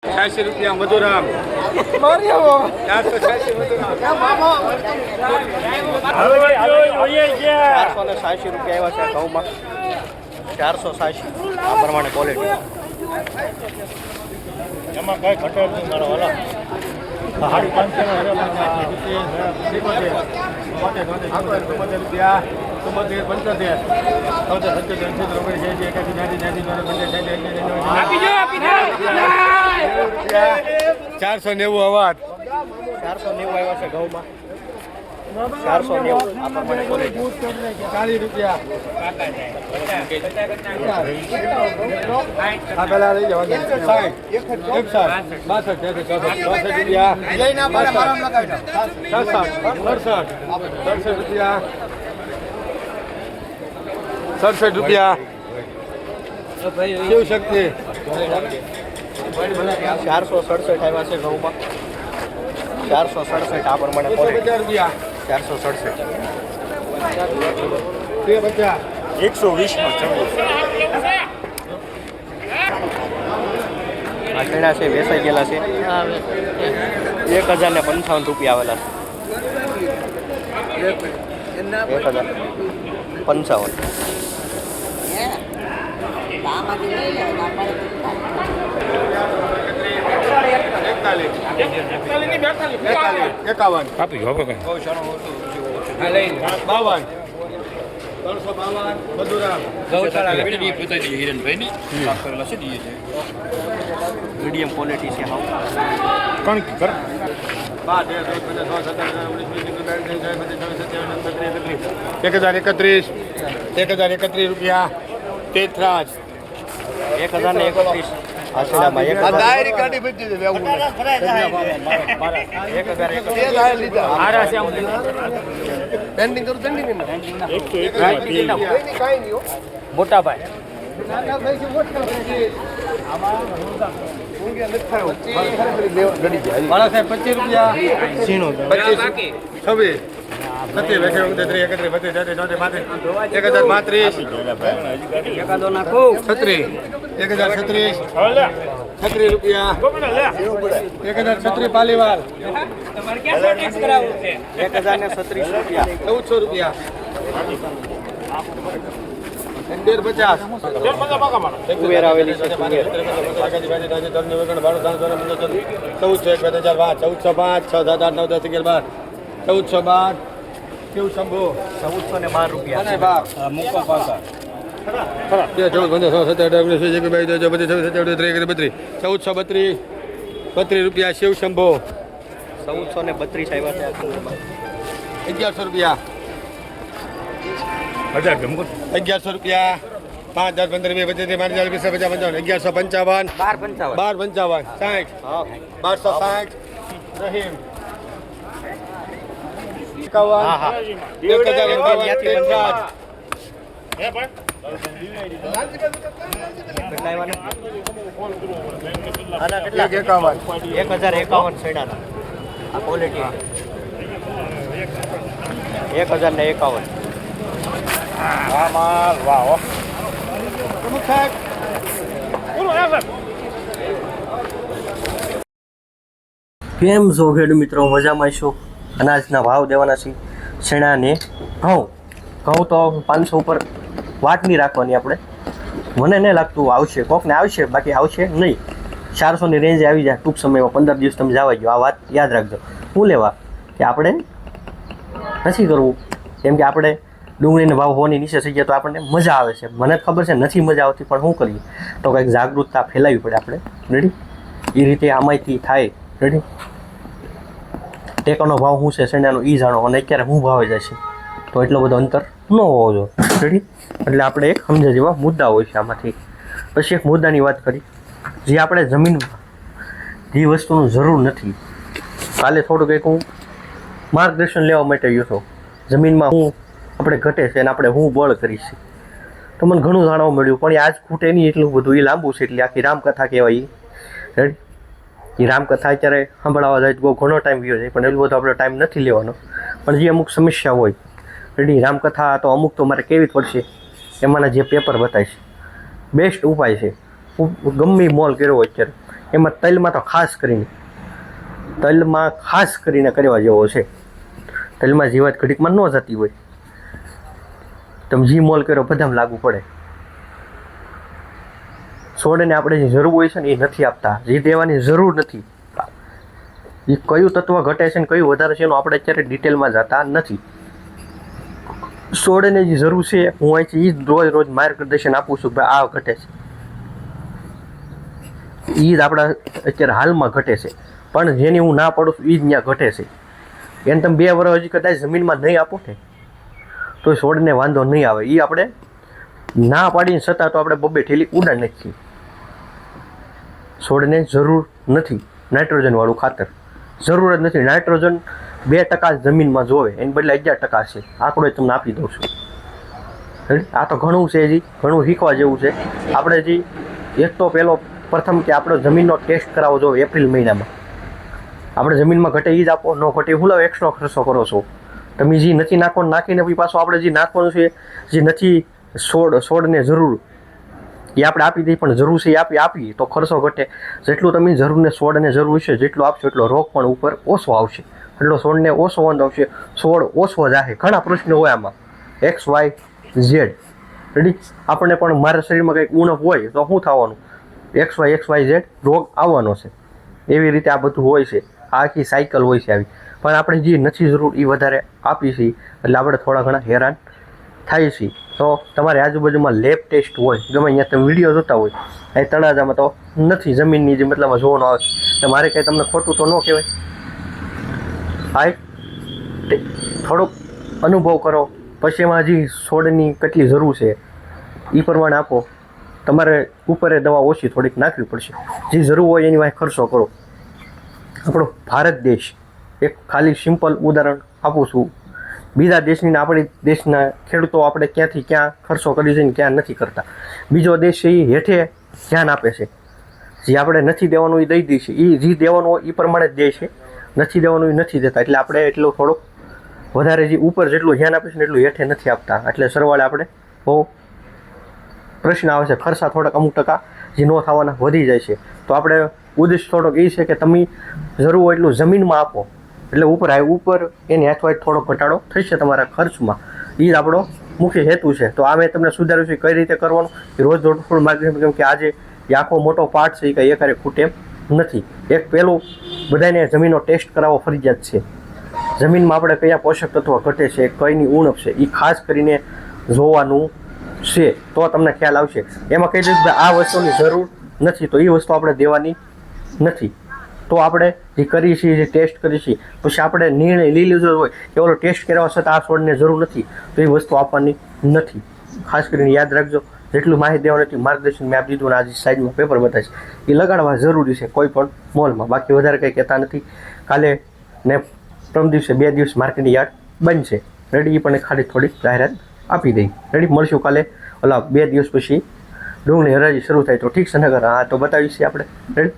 80 રૂપિયા મધુરામ 480 મધુરામ 480 રૂપિયા આવ્યા છે ઘઉંમાં 480 આ પ્રમાણે ક્વોલિટી એમાં કઈ ઘટે નહીં મારો વાલા 490 અવાજ 490 આવ્યા છે ઘઉંમાં 490 આ પ્રમાણે ક્વોલિટી 40 રૂપિયા આ પેલા લઈ જાવ 60 61 62 રૂપિયા લઈને આપણે મારામ લગાવી દો 67 રૂપિયા 67 રૂપિયા શિવ શક્તિ 467 આવ્યા છે ઘઉંમાં 467 આ પ્રમાણે ક્વોલિટી 50 રૂપિયા 467 120 આ ચણા છે વેચાઈ ગયેલા છે 1055 રૂપિયા આવેલા છે 1055 51 આપી હવે કઈ 52 352 મધુરામ મીડિયમ ક્વોલિટી છે હા કોણ કર 1031 રૂપિયા તેત્રાજ 1031 આ છેડામાં 1031 મોટા ભાઈ 25 રૂપિયા 26 છત્રીસ રૂપિયા 1036 પાલીવાલ 1036 રૂપિયા 1400 રૂપિયા 50 કુવેર આવેલી છે કુવેર 1412 કેવું શંભુ 1412 રૂપિયા મૂકો પાછા 1432 રૂપિયા શિવ શંભો 1432 આવ્યા છે 1100 રૂપિયા 1100 રૂપિયા 5 10 15 20 25 30 35 1155 1255 60 1260 રહીમ 1051 છેડાના આ ક્વોલિટી 1051 કેમ છો ખેડૂત મિત્રો મજામાં છો અનાજના ભાવ દેવાના છે શેણાને ઘઉં તો 500 ઉપર વાત નહીં રાખવાની આપણે મને નહીં લાગતું આવશે કોકને આવશે બાકી આવશે નહીં 400ની રેન્જ આવી જાય ટૂંક સમયમાં 15 દિવસ તમે જવા ગયો આ વાત યાદ રાખજો હું લેવા કે આપણે નથી કરવું કેમ કે આપણે ડુંગળીનો ભાવ હોવાની નીચે થઈ ગયા તો આપણને મજા આવે છે મને જ ખબર છે નથી મજા આવતી પણ શું કરીએ તો કંઈક જાગૃતતા ફેલાવવી પડે આપણે રેડી એ રીતે આમાંથી થાય રેડી ટેકાનો ભાવ શું છે શેણાનો એ જાણો અને અત્યારે શું ભાવે જાય છે તો એટલો બધો અંતર ન હોવો જોઈએ રેડી એટલે આપણે એક સમજ્યા જેવા મુદ્દા હોય છે આમાંથી પછી એક મુદ્દાની વાત કરી જે આપણે જમીનમાં જે વસ્તુનું જરૂર નથી કાલે થોડુંક એક હું માર્ગદર્શન લેવા માટે ગયો હતો જમીનમાં હું આપણે ઘટે છે અને આપણે હું બળ કરીશ તો મને ઘણું જાણવા મળ્યું પણ આજ ખૂટે નહીં એટલું બધું એ લાંબુ છે એટલે આખી રામકથા કહેવાય રેડી એ રામકથા અત્યારે સાંભળવા જાય તો બહુ ઘણો ટાઈમ ગયો છે પણ એટલું બધો આપણે ટાઈમ નથી લેવાનો પણ જે અમુક સમસ્યા હોય રેડી રામકથા તો અમુક તો મારે કેવી પડશે એમાંના જે પેપર બતાવે છે બેસ્ટ ઉપાય છે ગમે મોલ કર્યો હોય અત્યારે એમાં તલમાં તો ખાસ કરીને કરવા જેવો છે. તલમાં જીવાત ઘડીકમાં ન જતી હોય. તમે જી મોલ કર્યો બધામાં લાગુ પડે. છોડને આપણે જે જરૂર હોય છે ને એ નથી આપતા, જે દેવાની જરૂર નથી. એ કયું તત્વ ઘટે છે ને કયું વધારે છે એનું આપણે અત્યારે ડિટેલમાં જતા નથી. છોડને જે જરૂર છે હું અહીંથી એ જ રોજ માર્ગદર્શન આપું છું કે આ ઘટે છે. એ જ આપણા અત્યારે હાલમાં ઘટે છે. પણ જેની હું ના પાડું છું એ જ ત્યાં ઘટે છે. એને તમે 2 વર્ષ હજી કદાચ જમીનમાં નહીં આપો ને તો છોડને વાંધો નહીં આવે. એ આપણે ના પાડીને છતાં તો આપણે બબે ઠેલી ઉડાડ નાખીએ. છોડને જરૂર નથી નાઇટ્રોજનવાળું ખાતર, જરૂર જ નથી. નાઇટ્રોજન 2% જમીનમાં જોવે, એની બદલે 11% છે. આંકડો તમને આપી દઉં છું. આ તો ઘણું છે, હજી ઘણું શીખવા જેવું છે. આપણે હજી એક તો પ્રથમ કે આપણો જમીનનો ટેસ્ટ કરાવવો જોઈએ. એપ્રિલ મહિનામાં આપણે જમીનમાં ઘટે એ જ આપો, ન ઘટે હું લાવ એક્સ્ટ્રા ખર્ચો કરો છો તમે. જે નથી નાખવાનું નાખીને પછી પાછું આપણે જે નાખવાનું છે, જે નથી છોડને જરૂર એ આપણે આપી દઈએ, પણ જરૂર છે એ આપીએ તો ખર્ચો ઘટે. જેટલું તમે જરૂરને છોડને જરૂર છે જેટલું આપશો એટલો રોગ પણ ઉપર ઓછો આવશે, એટલો છોડને ઓછો વાંધો આવશે, છોડ ઓછો જાહે. ઘણા પ્રશ્નો હોય આમાં, XYZ રેડી. આપણને પણ મારા શરીરમાં કંઈક ઉણપ હોય તો શું થવાનું, XYZ રોગ આવવાનો છે. એવી રીતે આ બધું હોય છે, આખી સાયકલ હોય છે આવી. પણ આપણે જે નથી જરૂર એ વધારે આપી છીએ એટલે આપણે થોડા ઘણા હેરાન થાય છે. તો તમારી આજુબાજુમાં લેબ ટેસ્ટ હોય, ગમે અહીંયા તમે વિડીયો જોતા હોય, એ તળાજામાં તો નથી, જમીનની જે મતલબમાં જોવાનો આવે તો મારે કંઈ તમને ખોટું તો ન કહેવાય. હા, થોડોક અનુભવ કરો, પછી એમાં હજી છોડની કેટલી જરૂર છે એ પ્રમાણે આપો. તમારે ઉપર દવા ઓછી થોડીક નાખવી પડશે. જે જરૂર હોય એની વાંહે ખર્ચો કરો. આપણો ભારત દેશ, એક ખાલી સિમ્પલ ઉદાહરણ આપું છું. બીજા દેશની આપણી દેશના ખેડૂતો આપણે ક્યાંથી ક્યાં ખર્ચો કરી છે ને ક્યાં નથી કરતા. બીજો દેશ છે એ હેઠે ધ્યાન આપે છે. જે આપણે નથી દેવાનું એ દઈ દઈએ છે, એ જે દેવાનું હોય એ પ્રમાણે જ દે છે, નથી દેવાનું એ નથી દેતા. એટલે આપણે એટલું થોડુંક વધારે જે ઉપર જેટલું ધ્યાન આપે છે ને એટલું હેઠે નથી આપતા. એટલે સરવાળે આપણે બહુ પ્રશ્ન આવે છે. ખર્ચા થોડાક અમુક ટકા જે ન થવાના વધી જાય છે. તો આપણે ઉદ્દેશ થોડોક એ છે કે તમે જરૂર હોય એટલું જમીનમાં આપો, એટલે ઉપર એની હાથવાય થોડો ઘટાડો થશે તમારા ખર્ચમાં. એ જ આપણો મુખ્ય હેતુ છે. તો આ મેં તમને સુધાર્યું છે કઈ રીતે કરવાનું એ રોજ થોડું માર્ગદર્શન, કેમ કે આજે એ આખો મોટો પાર્ટ છે એ કંઈ એકારે ખૂટે નથી. એક પહેલું બધાને જમીનનો ટેસ્ટ કરાવવો ફરજિયાત છે. જમીનમાં આપણે કયા પોષક તત્વો ઘટે છે, કઈની ઉણપ છે એ ખાસ કરીને જોવાનું છે. તો તમને ખ્યાલ આવશે. એમાં કહી દીધું કે આ વસ્તુની જરૂર નથી તો એ વસ્તુ આપણે દેવાની નથી. તો આપણે જે કરીએ છીએ, જે ટેસ્ટ કરીએ છીએ, પછી આપણે નિર્ણય લઈ લીધો હોય કે ઓલો ટેસ્ટ કરવા છતાં આ છોડને જરૂર નથી તો એ વસ્તુ આપવાની નથી. ખાસ કરીને યાદ રાખજો. જેટલું માહિતી દેવાની હતી માર્ગદર્શન મેં આપી દીધું. અને આજે સાઈડમાં પેપર બતાવે છે એ લગાડવા જરૂરી છે કોઈ પણ મોલમાં. બાકી વધારે કંઈ કહેતા નથી. કાલે ને પ્રથમ દિવસે 2 દિવસ માર્કેટિંગ યાર્ડ બંધ છે રેડી. પણ ખાલી થોડીક જાહેરાત આપી દઈ રેડી. મળશું કાલે ઓલા 2 દિવસ પછી ડુંગળી હરાજી શરૂ થાય તો ઠીક છે. નગર હા તો બતાવીએ છીએ આપણે રેડી.